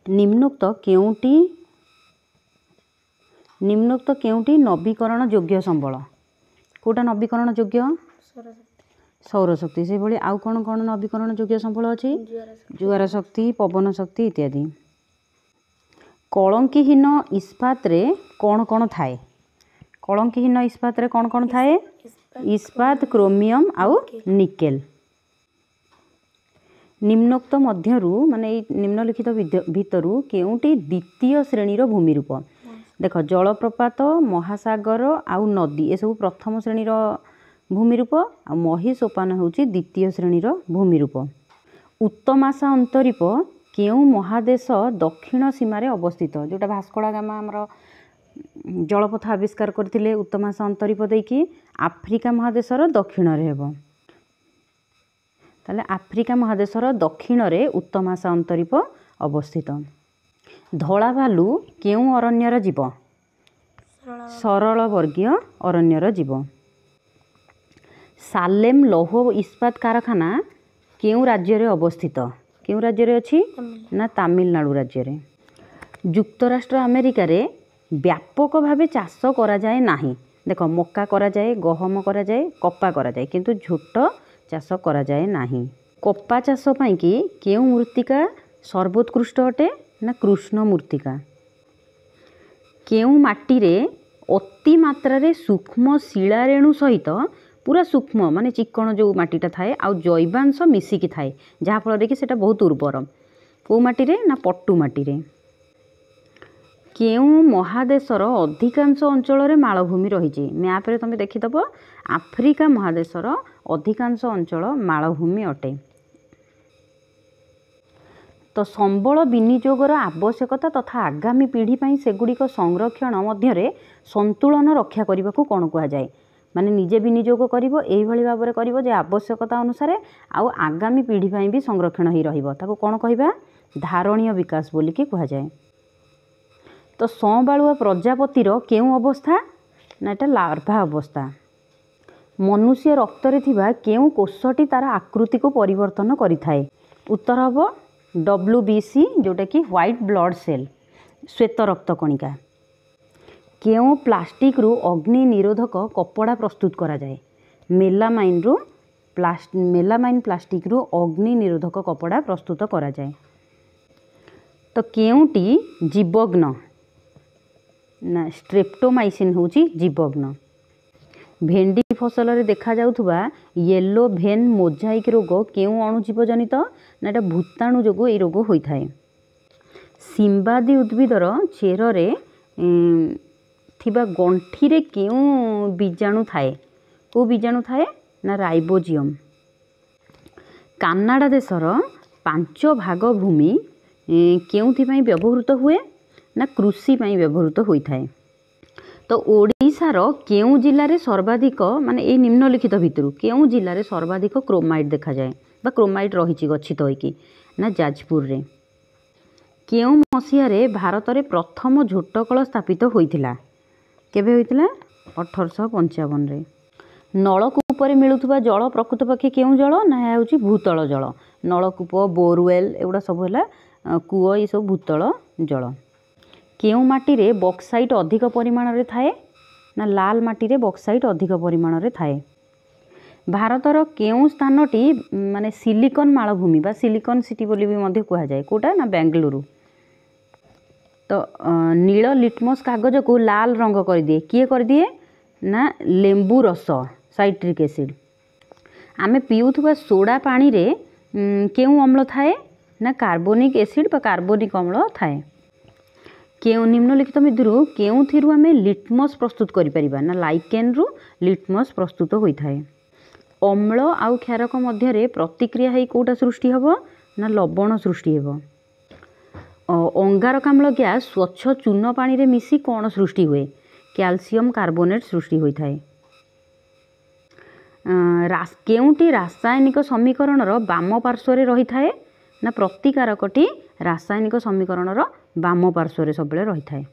निम्नोक्त केउटी नवीकरण योग्य संबल कोटा नवीकरण योग्य सौरशक्ति से भाई आउ कौन कौन नवीकरण योग्य संबल अच्छी जुआर शक्ति पवन शक्ति इत्यादि। कलंकीहीन इस्पात रे कौन कौन थाए कलंकीहीन इस्पात रे कौन कौन थाए इस्पात क्रोमियम आउ निकेल। निम्नोक्त मध्यरु माने निम्नलिखित भितरु केउटी द्वितीय श्रेणीर भूमिरूप देख जलप्रपात महासागर आउ नदी ए सब प्रथम श्रेणीर भूमिरूप आ महिसोपान होउची द्वितीय श्रेणीर भूमिरूप। उत्तमाशा अंतरीप केउ महादेश दक्षिण सीमार अवस्थित जोटा भास्को दा गामा आमर जलपथ आविष्कार करथिले उत्तमाशा अंतरीप देकी आफ्रिका महादेशर दक्षिण रे हेबो ताले आफ्रिका महादेशर दक्षिण रे उत्तमाशा अंतरीप अवस्थित। धला भालू केउ अरण्यर जीव सरल वर्गीय अरण्यर जीव। सालेम लौह इस्पात कारखाना केउ राज्य रे अवस्थित केउ राज्य रे अछि ना तमिलनाडु राज्य रे। युक्तराष्ट्र अमेरिका रे व्यापक भावे चाष करा जाए नाही देख मक्का करा जाए गहम करा जाए कपा करा जाए किंतु झोट चाष करा जाए नाही। कपा चाष पई कि केउ मृत्तिका सर्वोत्कृष्ट अटे ना कृष्ण मृत्तिका। केउ माटी रे अति मात्रा रे सूक्ष्म शिलारेणु सहित पूरा सूक्ष्म माने चिकण जो माटीटा थाए आउ जैवांश मिसिकी थाए जहाँ फल कि सेटा बहुत उर्वर को माटी रे ना पट्टू माटी रे। केउ महादेशर अधिकांश अंचल रे मालभूमि रही मैप रे तुम देखिदब आफ्रिका महादेशर अधिकांश अंचल मालभूमि अटे। तो संबल विनियोगर आवश्यकता तथा आगामी पीढ़ी पाई सेगुड़िक संरक्षण मध्य संतुलन रक्षा करने को कौन कह जाए माने निजे विनियोग करिवो एही भली भाव में करिवो जे आवश्यकता अनुसार आउ आगामी पीढ़ी पाई भी संरक्षण ही रहिबो ताको कौन कहबा धारणीय विकास बोली कि कह जाए। तो संबालुआ प्रजापतिर केउ अवस्था ना एटा लार्भा अवस्था। मनुष्य रक्त रे थिबा केउ कोषटी तार आकृति को परिवर्तन करिथाए उत्तर हबो WBC जोटा कि व्हाइट ब्लड सेल श्वेत रक्त कणिका। केउ प्लास्टिक रु अग्नि निरोधक कपड़ा प्रस्तुत करा जाए मेलामाइन प्लास्टिक रु अग्नि निरोधक कपड़ा प्रस्तुत करा जाए। तो केउटी जीवग्न ना स्ट्रेप्टोमाइसिन होची जीवग्न। भेंडी फसल रे देखा जाउथुबा येलो भेन मोजाइक रोग केउ अणुजीव जनित ना एटा भूताणु जोगु ए रोग होई थाए। सिंबादी उद्भिदर चेर रे थिबा गंठी रे केउ बीजाणु थाए को बीजाणु थाए ना राइबोजियम। कानाडा देशर 5 भाग भूमि केउथि पई व्यवहृत हुए ना कृषि पई व्यवहृत होई थाए। तो ओडिशार केउ जिल्ला रे सर्वाधिक माने ए निम्नलिखित भितरु केउ जिल्ला रे सर्वाधिक क्रोमाइट देखा जाए बा क्रोमाइट रही गच्छित होइकी ना जाजपुर रे। केउ मसिया रे भारत रे प्रथम झोटकल स्थापित होइथिला केबे होइथिला 1855 रे। नलकूप रे मिलुथुबा जल प्रकृत पक्षे केउ जल ना हेउची भूतल जल नलकूप बोरवेल एगुडा सब हैला कूओ ये सब भूतल जल। केउ माटी रे बक्साइट अधिक परिमाण रे थाए ना लाल माटी रे बक्साइट अधिक परिमाण रे थाए। भारतर केउ स्थानटी माने सिलिकन मालभूमि बा सिलिकन सिटी बोली भी मध्य कहा जाए कोटा ना बेंगलुरु। तो नील लिटमस कागज को लाल रंग कर दिए किए कर दिए ना लेंबू रस साइट्रिक एसिड। आमे पिउथुबा सोडा पानी रे केउ अम्ल थाए ना कार्बोनिक एसिड बा कार्बोनिक अम्ल थाए। केउ निम्नलिखित मध्यरु केउथिरु आमे लिटमस प्रस्तुत करि परिबा ना लाइकेन रु लिटमस प्रस्तुत होई थाए। अम्ल आउ क्षारक मध्य रे प्रतिक्रिया हेई कोटा सृष्टि हबो ना लवण सृष्टि हेबो। अंगारकाम्ल गैस स्वच्छ चून पानी रे मिसी कोण सृष्टि हुए कैल्शियम कार्बोनेट सृष्टि होई थाए। केउटी रासायनिक समीकरण रो बाम पार्श्व रे रही थाए ना प्रतिकारकटी रासायनिक समीकरण रो बाम पार्श्व रे सबले रही थाए।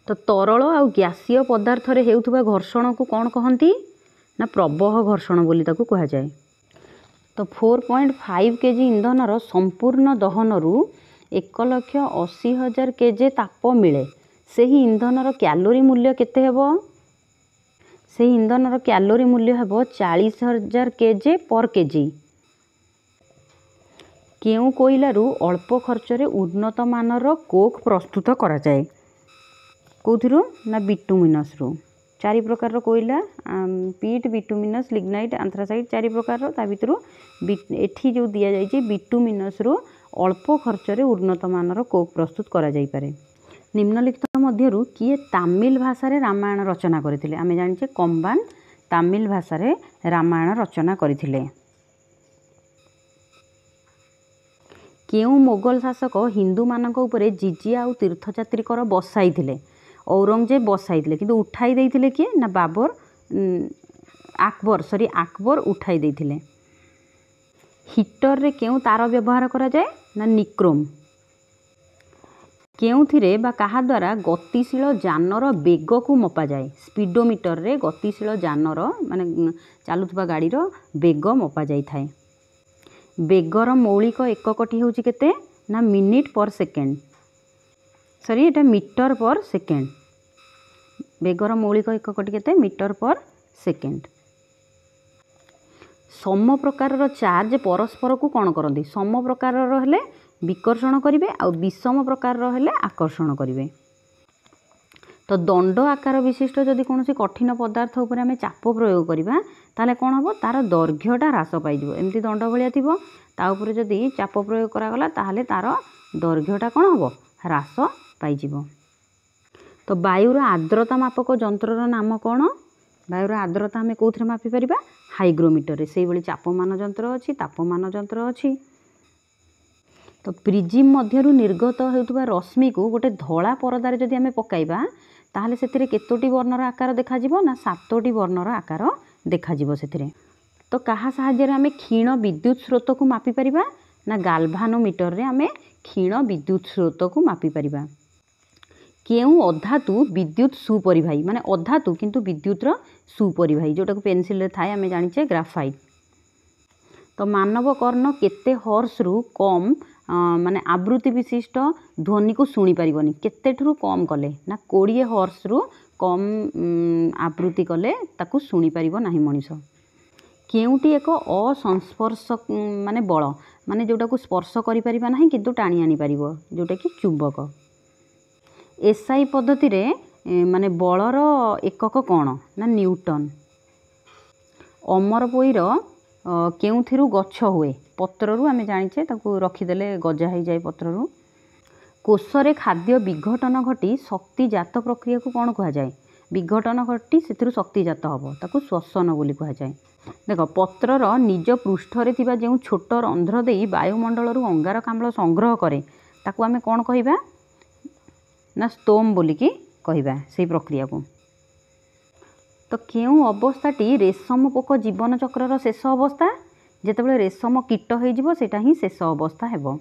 तो तरल आउ गैसीय पदार्थ रे हेउथुबा घर्षण को कौन कहंती ना प्रवाह घर्षण बोली ताकू कहा जाए। तो 4.5 केजी इंधन रो संपूर्ण दहन रु 1,80,000 केजे ताप मिले ସେହି इंधनर କ୍ୟାଲୋରୀ मूल्य केते हेबो ସେହି इंधनर କ୍ୟାଲୋରୀ मूल्य हेबो 40,000 केजे पर केजी। केउ कोइलारू अल्प खर्चरे उन्नत मानर कोक प्रस्तुत करा जाए कोथिरू ना बिटुमिनस रू। 4 प्रकार कोइला पीट बिटुमिनस लिग्नाइट आंथ्रासाइट 4 प्रकार ता भितरू एठी जो दिया जाइए बिटुमिनस रू अल्प खर्चरे उन्नत मानर कोक प्रस्तुत करा जाई पारे। निम्नलिखित मध्यरू किए तमिल भाषा रे रामायण रचना करथिले आमे जानिछे कंबान तमिल भाषा रे रामायण रचना करथिले। केउ मोगल शासक हिंदू मानक उपरे जिजिया और तीर्थयात्री कर बसाई थिले औरंगजेब बसाई थिले किंतु उठाई देइथिले किए ना बाबर अकबर उठाई देइथिले। हीटर रे केउ तार व्यवहार करा जाए ना निक्रोम। केउथिरे बा कहा द्वारा गतिशील जानर बेग को मपा जाए स्पीडोमीटर रे गतिशील जानर माने चालुथबा गाड़ीर बेग मपा जाई थाए। बेगर मौलिक एककटी होउची केते ना मिनिट पर सेकेंड सॉरी एटा मीटर पर सेकेंड। बेगर मौलिक एककटी केते मीटर पर सेकेंड। सम प्रकार चार्ज परस्पर को कौन करती सम प्रकार हेले विकर्षण करेंगे आ विषम प्रकार हेले आकर्षण करेंगे। तो दंड आकार विशिष्ट जदि कौन कठिन पदार्थ उपर आम चाप प्रयोग करवा ताले कौन हम तार दैर्घ्यटा ह्रास पाइज एमती दंड भाया थी ताऊपर जदि चाप प्रयोग करागला ताहले तार दैर्घ्यटा कौन हम ह्रास पाइज। तो वायुर आर्द्रता मापक यंत्र नाम कौन वायुर आर्द्रता आम कौन मापिपर हाइग्रोमीटर से भाई चापमान यंत्र अच्छी तापमान यंत्र अच्छी। तो प्रिजिम मध्यरु निर्गत होउतबा रश्मि को गोटे धला परदार जदि आम पकाइबा ताहले सेतिरे केतोटी वर्णर आकार देखाजिबो ना 7टी वर्णर आकार देखाजिबो सेतिरे। तो कहा साहाय्य आम क्षीण विद्युत स्रोत को मापी परिबा ना गाल्भानोमीटर रे आम क्षीण विद्युत स्रोत को मापी परिबा। केउ अधातु विद्युत सुपरिवाही माने अधातु किंतु विद्युतर सुपरिवाही जोटा को पेनसिल रे थाए आम जानिचे ग्राफाइट। तो मानव कर्ण केते हर्स रु कम माने आवृत्ति विशिष्ट ध्वनि को शुणी पारिबनी केते ठुरु कम कले ना 20 हर्स रु कम आवृत्ति कले ताकू शुणी पारिबो नाही मनीष। केउटी एक असंस्पर्श माने बल माने जोटा को स्पर्श करि परिबा नाही किंतु टाणी आनी पारिबो जोटा कि चुंबक। एसआई पद्धति रे माने बलर एकक कौन ना न्यूटन। अमर पोईर केउथिरु गछ हुए पत्ररु आमे जानिछे ताकू रखिदेले गजा हो जाए पत्ररु। कोषरे खाद्य विघटन घटी शक्तिजात प्रक्रिया को कौन कहा जाए विघटन घटी से शक्तिजात हम ताकू श्वसन बोली कहा जाए। देख पत्रर निज पृष्ठरे थिबा जो छोट रंध्र देई वायुमंडल अंगारकाम्ल संग्रह करे ताकू आमे कौन कहिबा ना स्टोम बोलिकी कहिबा से प्रक्रिया को। तो केउ अवस्थाटी रेशम पोक जीवन चक्रर शेष अवस्था जेतेबेले रेशम कीट हो सेटा ही शेष अवस्था हेबो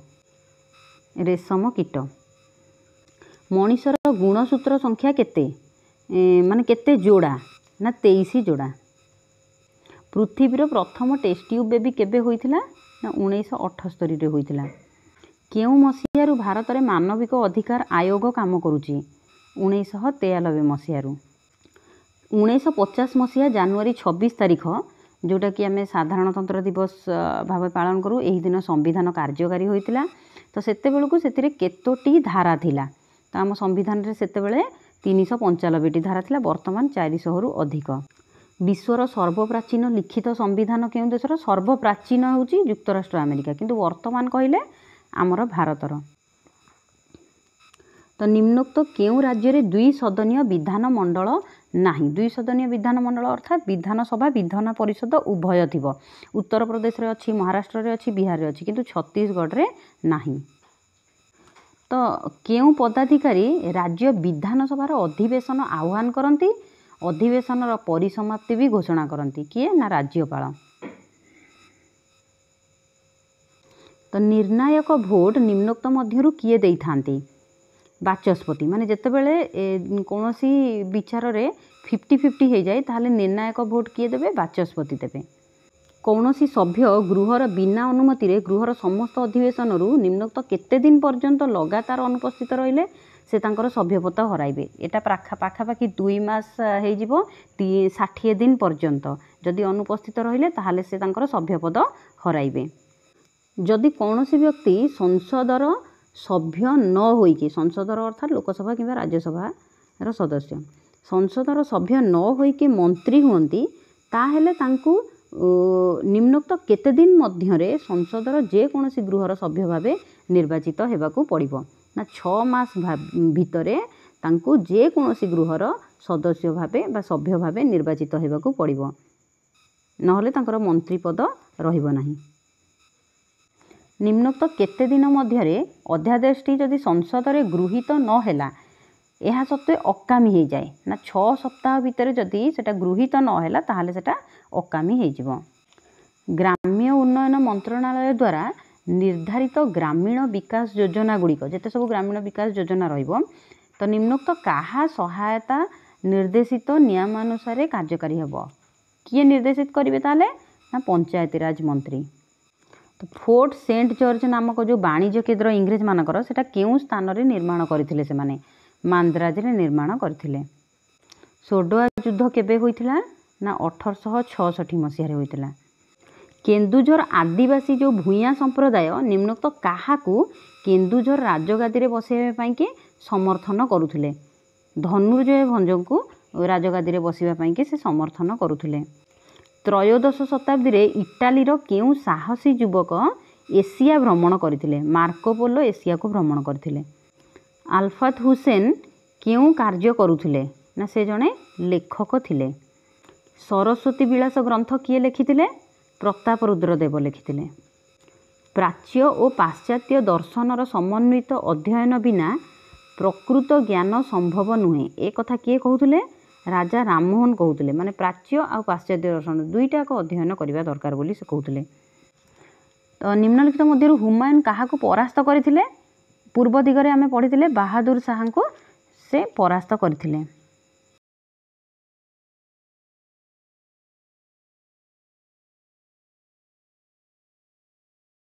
रेशम कीट। मनीषर गुणसूत्र संख्या केते माने केते जोड़ा ना 23 जोड़ा। पृथ्वीर प्रथम टेस्ट ट्यूब बेबी केबे होइथिला ना 1978 रे होइथिला। केउ मसीहारू भारत में मानविक अधिकार आयोग काम करुची 1993 मसीहारू। 1950 मसीहा जनवरी 26 तारीख जोटा कि आम साधारणतंत्र दिवस भाव पालन करूँ यही दिन संविधान कार्यकारी होता। तो सेते बेलू से केतोटी धारा थिला तो आम संविधान रे सेते बेले 395टी धारा थिला वर्तमान 400 रु अधिक। विश्वर सर्वप्राचीन लिखित संविधान केउं देशर सर्वप्राचीन होउची युक्तराष्ट्र अमेरिका किंतु वर्तमान कहले आमर भारतर। तो निम्नोक्त केउं राज्य रे 2 सदनीय विधान मंडल नाही 2 सदनीय विधान मंडल अर्थात विधानसभा विधान परिषद उभय थिबो। उत्तर प्रदेश रे अछि महाराष्ट्र रे अछि बिहार रे अछि किंतु छत्तीसगढ़ रे नाही। तो केउं पदाधिकारी राज्य विधानसभार अधिवेशन आह्वान करती अधिवेशन परिसमाप्ति भी घोषणा करती किए ना राज्यपाल। तो निर्णायक भोट निम्नोक्त मध्यरु किए देई थांती बाचस्पति माने जेतेबेले कोनोसी विचार रे 50-50 हो जाए ताहले निर्णायक भोट किए देबे बाचस्पति देबे। कौनसी सभ्य गृहर बिना अनुमति रे गृहर समस्त अधिवेशन निम्नोक्त केते दिन पर्यंत लगातार अनुपस्थित रहिले से तांकर सभ्यपद हराइबे। एटा पाखापाखि 2 मास हो 60 दिन पर्यंत जदि अनुपस्थित रहिले ताहले से तांकर सभ्यपद हराइबे। जदि कौनसी व्यक्ति संसदर सभ्य न होइके, संसदर अर्थात लोकसभा किंवा राज्यसभा सदस्य संसदर सभ्य न होइके मंत्री हुअंती ताहेले तांकु निम्नोक्त केते दिन मध्यरे संसदर जे कौनसी गृहर सभ्य भावे निर्वाचित हेबाकू पड़िबो ना 6 मास भितरे तांकु जे कौनसी गृहर सदस्य भावे बा सभ्य भावे निर्वाचित हेबाकू पड़िबो, नहले तांकर मंत्री पद रहिबो नाही। निम्नोक्त केते दिन मध्यरे अध्यादेशटी जदि संसद रे गृहीत न हेला यह सत्वे अकामी हो जाए ना 6 सप्ताह भितर जदि सेटा गृहीत न हेला ताहले सेटा अकामी हो जिवो। ग्राम्य उन्नयन मंत्रणालय द्वारा निर्धारित ग्रामीण विकास योजना गुड़िक जेते सब ग्रामीण विकास योजना रहिबो तो निम्नोक्त काहा सहायता निर्देशित नियमानुसार कार्यकारी हेबो। किए निर्देशित करिवे ताले ना पंचायती राज मंत्री। तो फोर्ट सेंट जॉर्ज नामक जो वाणिज्य केन्द्र इंग्रेज मानकर सेटा केउं स्थान रे निर्माण करथिले से माने मांद्राज रे निर्माण करथिले। सोडोआ युद्ध केबे होइथिला ना 1866 मसीह रे होइथिला। केन्दुझर आदिवासी जो भूया संप्रदाय निम्नोक्त काहाकू केन्दुझर राजगादी रे बसाइबा पई के समर्थन करुथिले। धनुर्जय भंज को राजगादी रे बसिबा पई के से समर्थन करुथिले। त्रयोदश शताब्दी रे इटाली रो केउं साहसी युवक एशिया भ्रमण करथिले। मार्को पोलो एशिया को भ्रमण करथिले। आल्फात हुसैन केउं कार्य करुथिले ना से जणे लेखक थिले। सरस्वती विलास ग्रंथ किए लिखिथिले? प्रताप रुद्रदेव लिखिथिले। प्राच्य और पाश्चात्य दर्शनर समन्वित अध्ययन बिना प्रकृत ज्ञान संभव नुहे ए कथा किए कहूथिले? राजा राममोहन कहूथिले। माने प्राच्य और पाश्चात्य दर्शन दुईटा को अध्ययन करबा दरकार बोली से कहूथिले। तो निम्नलिखित मध्य हुमायून काहाकू परास्त करथिले? पूर्व दिगरे आमे पढ़िथिले बाहादुर शाह को से परास्त करथिले।